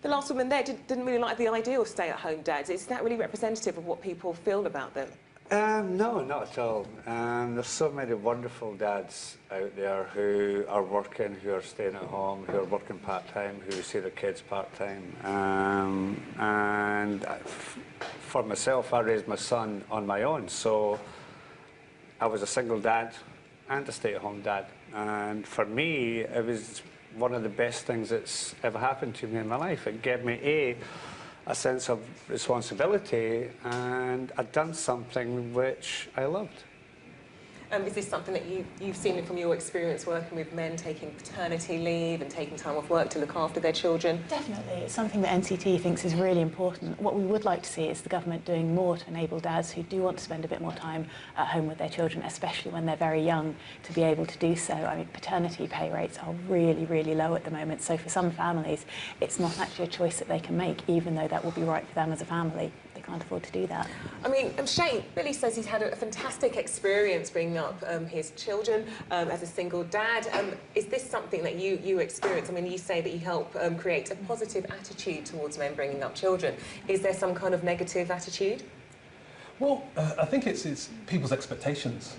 The last woman there didn't really like the idea of stay-at-home dads. Is that really representative of what people feel about them? No, not at all. There's so many wonderful dads out there who are working, who are staying at home, who are working part-time, who see their kids part-time. For myself, I raised my son on my own, so I was a single dad and a stay-at-home dad. And for me, it was one of the best things that's ever happened to me in my life. It gave me a sense of responsibility, and I'd done something which I loved. Is this something that you've seen from your experience working with men taking paternity leave and taking time off work to look after their children? Definitely. It's something that NCT thinks is really important. What we would like to see is the government doing more to enable dads who do want to spend a bit more time at home with their children, especially when they're very young, to be able to do so. I mean, paternity pay rates are really, really low at the moment, so for some families, it's not actually a choice that they can make, even though that will be right for them as a family. They can't afford to do that. I mean, Shane, Billy says he's had a fantastic experience bringing up his children as a single dad. Is this something that you experience? I mean, you say that you help create a positive attitude towards men bringing up children. Is there some kind of negative attitude? Well, I think it's people's expectations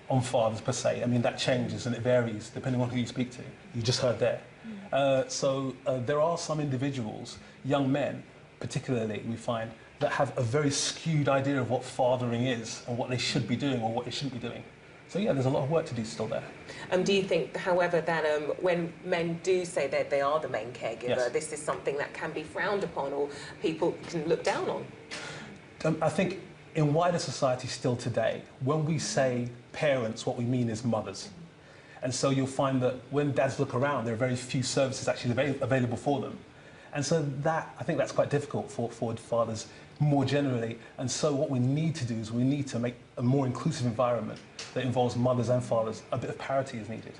on fathers per se. I mean, that changes and it varies depending on who you speak to. You just heard there. So there are some individuals, young men particularly, we find, that have a very skewed idea of what fathering is and what they should be doing or what they shouldn't be doing. So yeah, there's a lot of work to do still there. Do you think, however, that when men do say that they are the main caregiver, yes, this is something that can be frowned upon or people can look down on? I think in wider society still today, when we say parents, what we mean is mothers. And so you'll find that when dads look around, there are very few services actually available for them. And so I think that's quite difficult for fathers more generally. And so what we need to do is we need to make a more inclusive environment that involves mothers and fathers. A bit of parity is needed.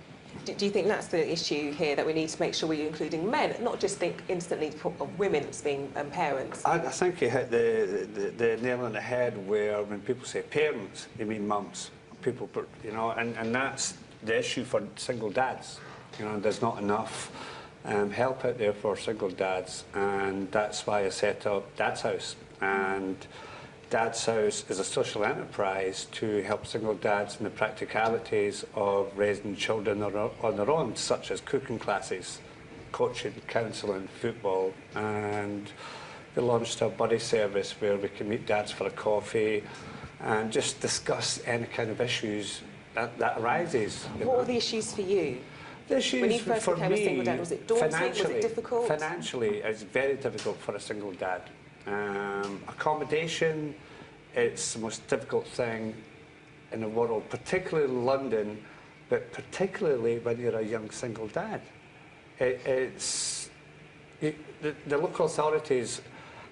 Do you think that's the issue here, that we need to make sure we're including men, not just think instantly of women as being parents? I think you hit the nail on the head, where when people say parents, they mean mums. People, you know, and that's the issue for single dads. You know, there's not enough help out there for single dads, and that's why I set up Dad's House. And Dad's House is a social enterprise to help single dads in the practicalities of raising children on their own, such as cooking classes, coaching, counselling, football, and we launched a buddy service where we can meet dads for a coffee and just discuss any kind of issues that arises. What are the issues for you? The issues when you first for became me, a single dad, was it daunting? Was it difficult? Financially, it's very difficult for a single dad. Accommodation, it's the most difficult thing in the world, particularly in London, but particularly when you're a young single dad. The local authorities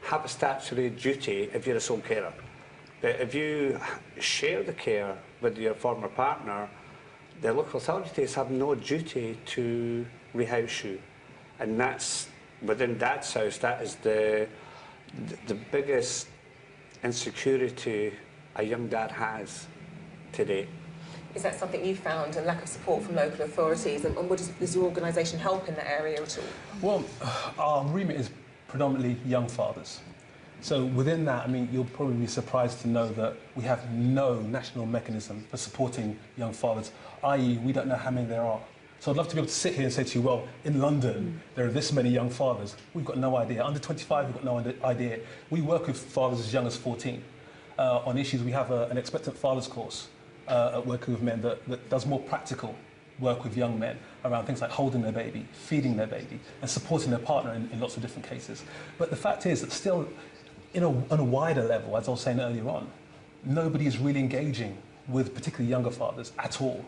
have a statutory duty if you're a sole carer. But if you share the care with your former partner, the local authorities have no duty to rehouse you. And that's, within Dad's House, that is the biggest insecurity a young dad has today. Is that something you found, a lack of support from local authorities? And does your organisation help in that area at all? Well, our remit is predominantly young fathers. So within that, I mean, you'll probably be surprised to know that we have no national mechanism for supporting young fathers, i.e. we don't know how many there are. So I'd love to be able to sit here and say to you, well, in London, there are this many young fathers. We've got no idea. Under 25, we've got no idea. We work with fathers as young as 14 on issues. We have an expectant fathers course working with men that does more practical work with young men around things like holding their baby, feeding their baby, and supporting their partner in lots of different cases. But the fact is that still, on a wider level, as I was saying earlier on, nobody is really engaging with particularly younger fathers at all.